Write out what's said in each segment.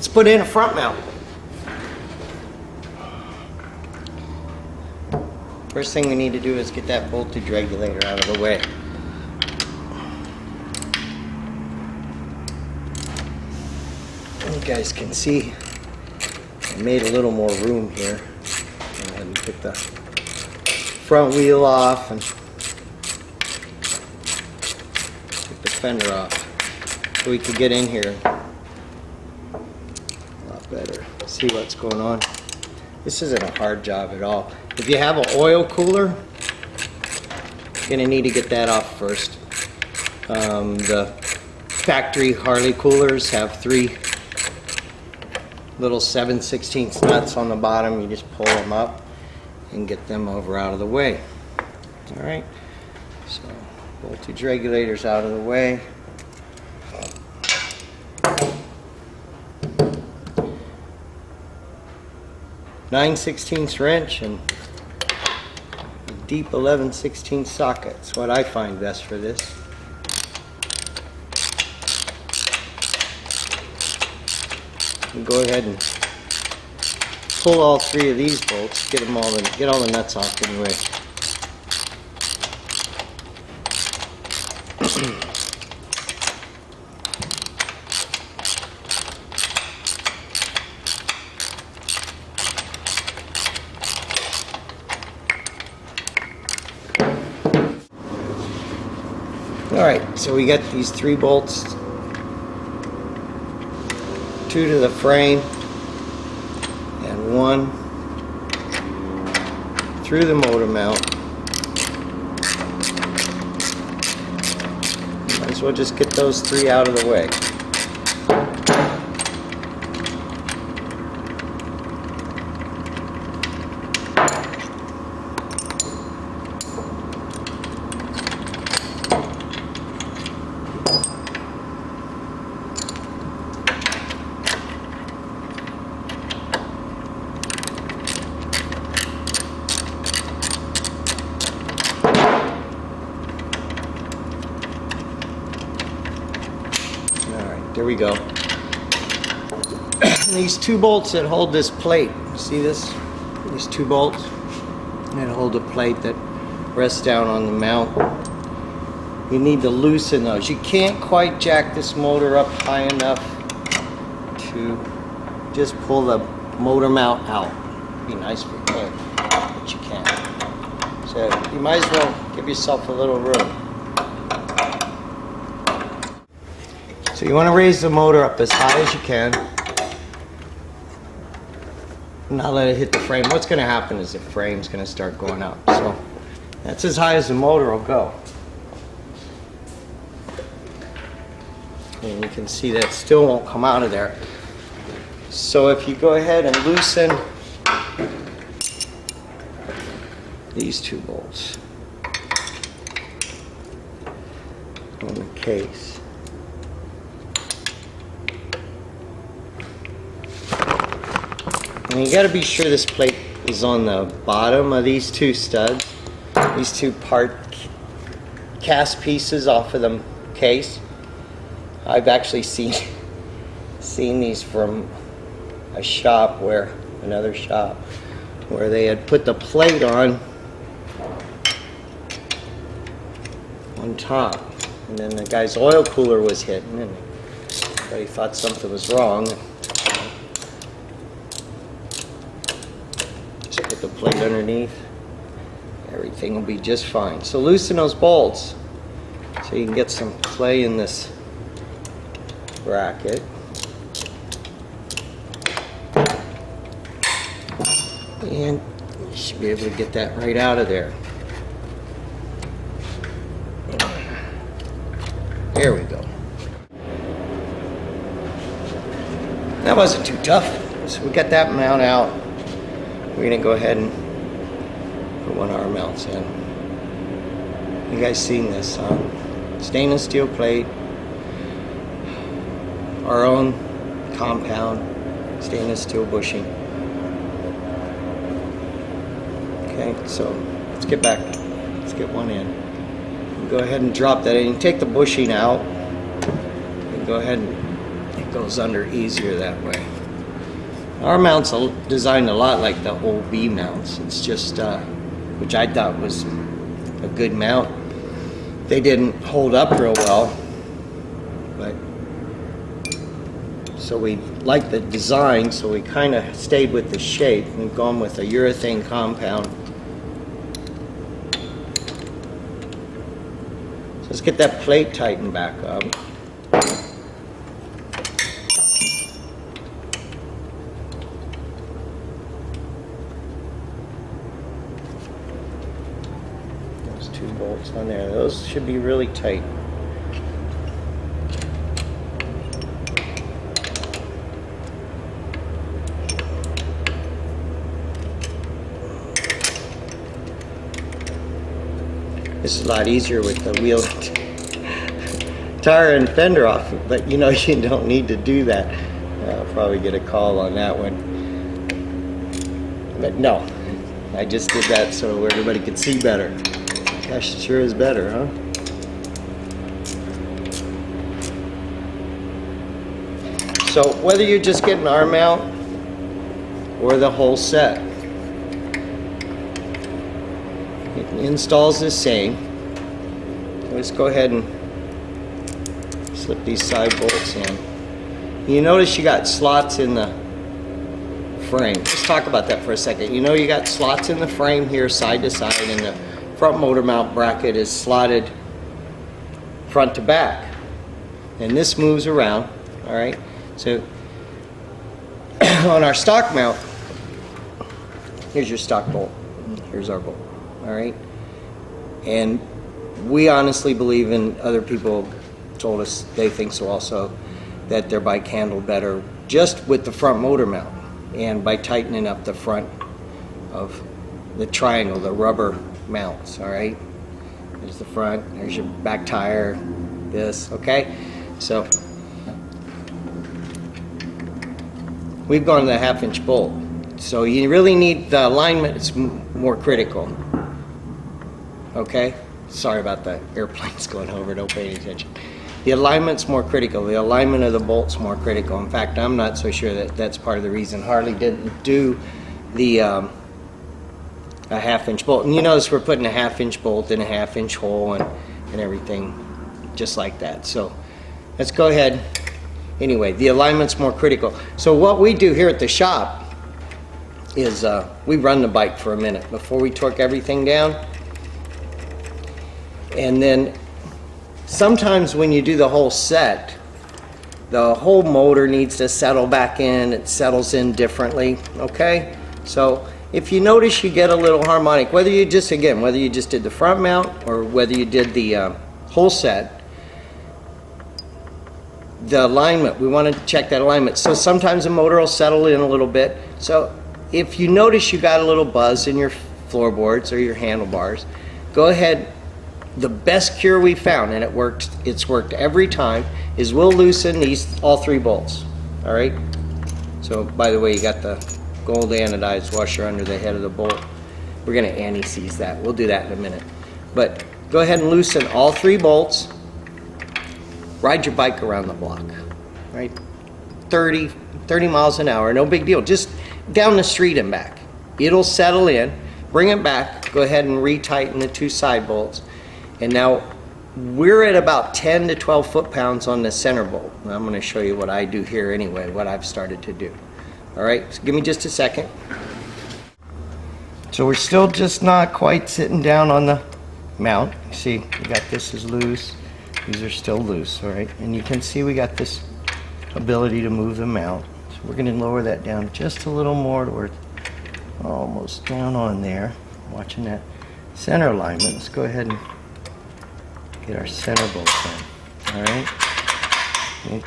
let's put in a front mount. First thing we need to do is get that voltage regulator out of the way. You guys can see I made a little more room here. Go ahead and pick the front wheel off and take the fender off so we could get in here a lot better. See what's going on. This isn't a hard job at all. If you have an oil cooler, you're going to need to get that off first. The factory Harley coolers have 3 little 7/16 nuts on the bottom. You just pull them up and get them over out of the way. Alright, so voltage regulators out of the way. (9/16 wrench and a deep 11/16 socket. It's what I find best for this. And go ahead and pull all 3 of these bolts. Get all the nuts off anyway. Alright, so we got these 3 bolts, 2 to the frame and 1 through the motor mount. Might as well just get those 3 out of the way. There we go. These 2 bolts that hold this plate, see this? These 2 bolts that hold the plate that rests down on the mount. You need to loosen those. You can't quite jack this motor up high enough to just pull the motor mount out. It'd be nice if you could, but you can't. So you might as well give yourself a little room. So you want to raise the motor up as high as you can. Not let it hit the frame. What's going to happen is the frame's going to start going up. So that's as high as the motor will go. And you can see that it still won't come out of there. So if you go ahead and loosen these 2 bolts on the case. And you got to be sure this plate is on the bottom of these 2 studs, these 2 cast pieces off of the case. I've actually seen these from another shop where they had put the plate on top, and then the guy's oil cooler was hitting, and everybody thought something was wrong. Put the plate underneath, everything will be just fine. So loosen those bolts so you can get some play in this bracket. And you should be able to get that right out of there. There we go. That wasn't too tough. So we got that mount out. We're going to go ahead and put one of our mounts in. You guys seen this, huh? Stainless steel plate, our own compound stainless steel bushing. Okay, so let's get back. Let's get one in. Go ahead and drop that in. You take the bushing out and go ahead and goes under easier that way. Our mounts are designed a lot like the old B mounts. It's just, which I thought was a good mount. They didn't hold up real well, but so we liked the design, so we kind of stayed with the shape. We've gone with a urethane compound. So let's get that plate tightened back up. Those 2 bolts on there, those should be really tight. This is a lot easier with the wheel tire and fender off, but you know you don't need to do that. I'll probably get a call on that one. But no, I just did that so everybody could see better. Gosh, it sure is better, huh? So whether you're just getting an arm mount or the whole set, it installs the same. Let's go ahead and slip these side bolts in. You notice you got slots in the frame. Let's talk about that for a second. You know you got slots in the frame here side to side, and the front motor mount bracket is slotted front to back. And this moves around, all right? So on our stock mount, here's your stock bolt. Here's our bolt, all right? And we honestly believe, and other people told us they think so also, that their bike handled better just with the front motor mount and by tightening up the front of the triangle, the rubber mounts, all right? There's the front, there's your back tire, this, okay? So we've gone to the 1/2-inch bolt. So you really need the alignment, it's more critical, okay? Sorry about the airplanes going over, don't pay any attention. The alignment's more critical. The alignment of the bolt's more critical. In fact, I'm not so sure that that's part of the reason Harley didn't do the a 1/2-inch bolt. And you notice we're putting a 1/2-inch bolt in a 1/2-inch hole and everything just like that. So let's go ahead. Anyway, the alignment's more critical. So what we do here at the shop is we run the bike for a minute before we torque everything down. And then sometimes when you do the whole set, the whole motor needs to settle back in. It settles in differently, okay? So if you notice you get a little harmonic, whether you just did the front mount or whether you did the whole set, the alignment, we want to check that alignment. So sometimes the motor will settle in a little bit. So if you notice you got a little buzz in your floorboards or your handlebars, go ahead. The best cure we found, and it's worked every time, is we'll loosen all 3 bolts, all right? So by the way, you got the gold anodized washer under the head of the bolt. We're gonna anti-seize that. We'll do that in a minute. But go ahead and loosen all 3 bolts. Ride your bike around the block, right? 30 miles an hour, no big deal. Just down the street and back. It'll settle in, bring it back, go ahead and retighten the 2 side bolts. And now we're at about 10 to 12 foot-pounds on the center bolt. And I'm gonna show you what I do here anyway, what I've started to do. All right, so give me just a second. So we're still just not quite sitting down on the mount. You see, we got this is loose. These are still loose, all right? And you can see we got this ability to move the mount. So we're gonna lower that down just a little more to where it's almost down on there. Watching that center alignment. Let's go ahead and get our center bolts in, all right? And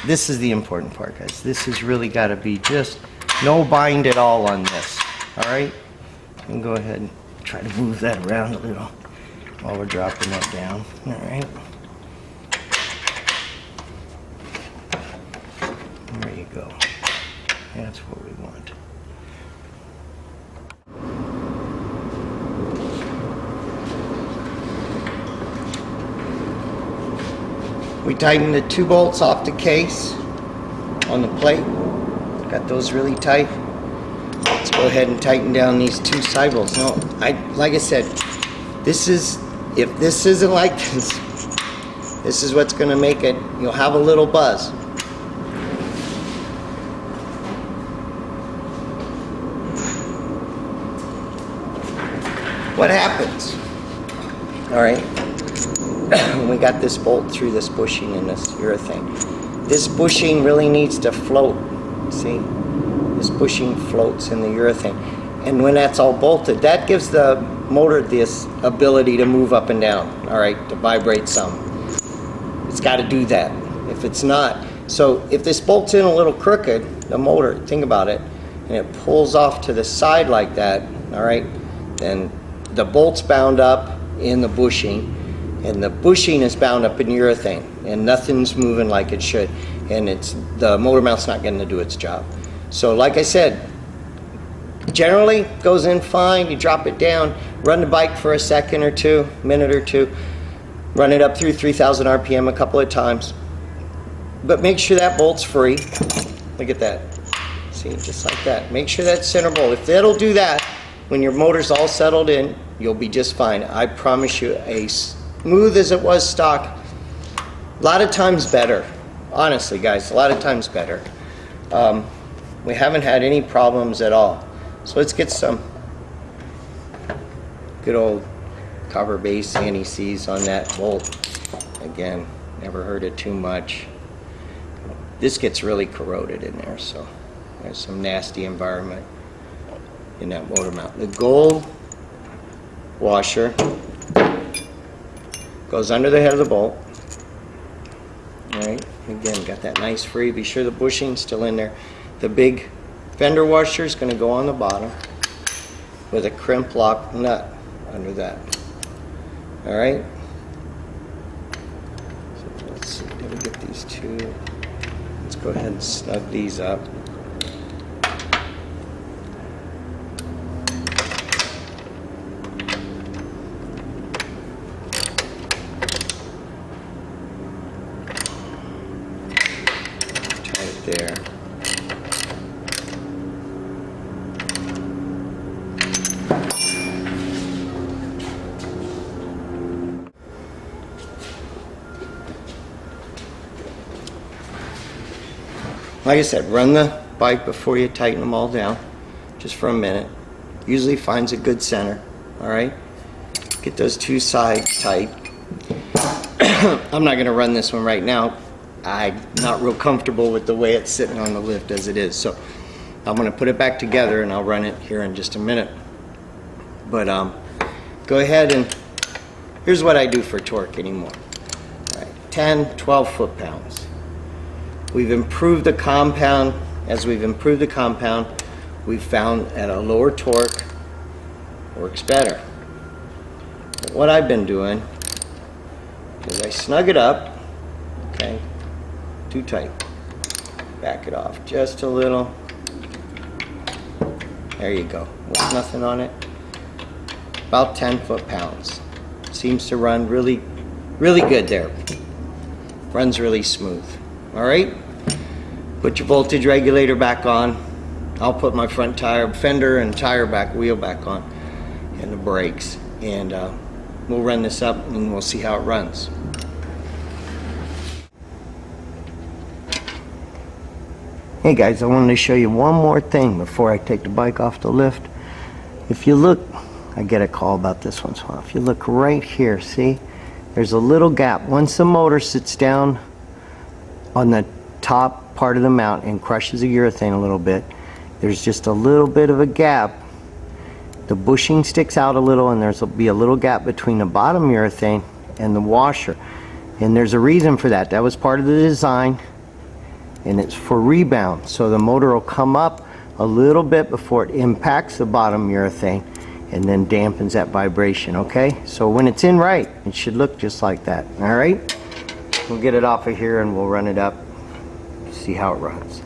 this is the important part, guys. This has really got to be just no bind at all on this, all right? And go ahead and try to move that around a little while we're dropping that down, all right? There you go. That's what we want. We tighten the 2 bolts off the case, on the plate. Got those really tight. Let's go ahead and tighten down these two side bolts. Now, like I said, if this isn't like this is what's going to make it. You'll have a little buzz. What happens? All right, when we got this bolt through this bushing and this urethane, this bushing really needs to float. See, this bushing floats in the urethane, and when that's all bolted, that gives the motor this ability to move up and down. All right, to vibrate some. It's got to do that. If it's not, so if this bolt's in a little crooked, the motor, think about it, and it pulls off to the side like that. All right, then the bolt's bound up in the bushing, and the bushing is bound up in urethane, and nothing's moving like it should, and the motor mount's not going to do its job. So like I said, generally goes in fine. You drop it down, run the bike for a second or two, minute or two, run it up through 3,000 RPM a couple of times, but make sure that bolt's free. Look at that. See, just like that. Make sure that center bolt, if that'll do that, when your motor's all settled in, you'll be just fine. I promise you, as smooth as it was stock, a lot of times better. Honestly, guys, a lot of times better. We haven't had any problems at all. So let's get some good old cover base anti-seize on that bolt. Again, never hurt it too much. This gets really corroded in there, so there's some nasty environment in that motor mount. The gold washer goes under the head of the bolt. Alright, again, got that nice free. Be sure the bushing's still in there. The big fender washer is going to go on the bottom with a crimp lock nut under that. Alright, so let's see, let me get these two. Let's go ahead and snug these up. There. Like I said, run the bike before you tighten them all down, just for a minute. Usually finds a good center. All right, get those two sides tight. I'm not going to run this one right now. I'm not real comfortable with the way it's sitting on the lift as it is, so I'm going to put it back together and I'll run it here in just a minute. But go ahead, and here's what I do for torque anymore. All right, 10, 12 foot-pounds. We've improved the compound. As we've improved the compound, we've found at a lower torque works better. But what I've been doing is I snug it up, okay, too tight. Back it off just a little. There you go. With nothing on it. About 10 foot-pounds. Seems to run really, really good there. Runs really smooth. All right. Put your voltage regulator back on. I'll put my front tire, fender, and tire back, wheel back on, and the brakes, and we'll run this up and we'll see how it runs. Hey guys, I wanted to show you one more thing before I take the bike off the lift. If you look, I get a call about this one, so if you look right here, see, there's a little gap. Once the motor sits down on the top part of the mount and crushes the urethane a little bit, there's just a little bit of a gap. The bushing sticks out a little, and there'll be a little gap between the bottom urethane and the washer. And there's a reason for that. That was part of the design, and it's for rebound. So the motor will come up a little bit before it impacts the bottom urethane and then dampens that vibration, okay? So when it's in right, it should look just like that, all right? We'll get it off of here and we'll run it up, see how it runs.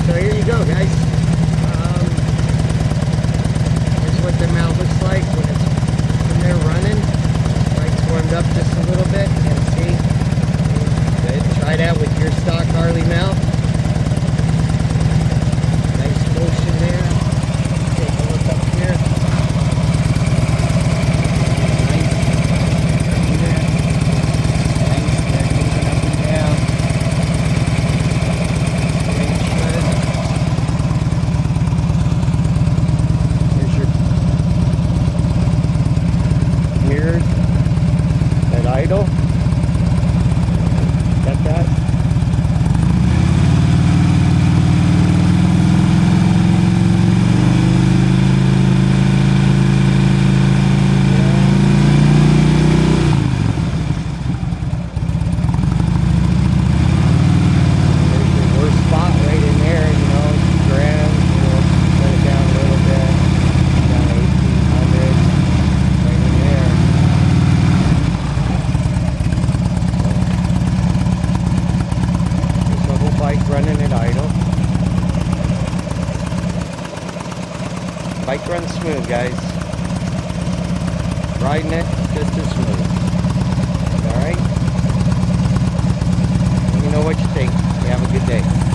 So here you go, guys. Here's what the mount looks like when they're running. Bike's warmed up just a little bit. You can see. Good. Try that with your stock running it idle. Bike runs smooth, guys. Riding it just as smooth. Alright? Let me know what you think. You have a good day.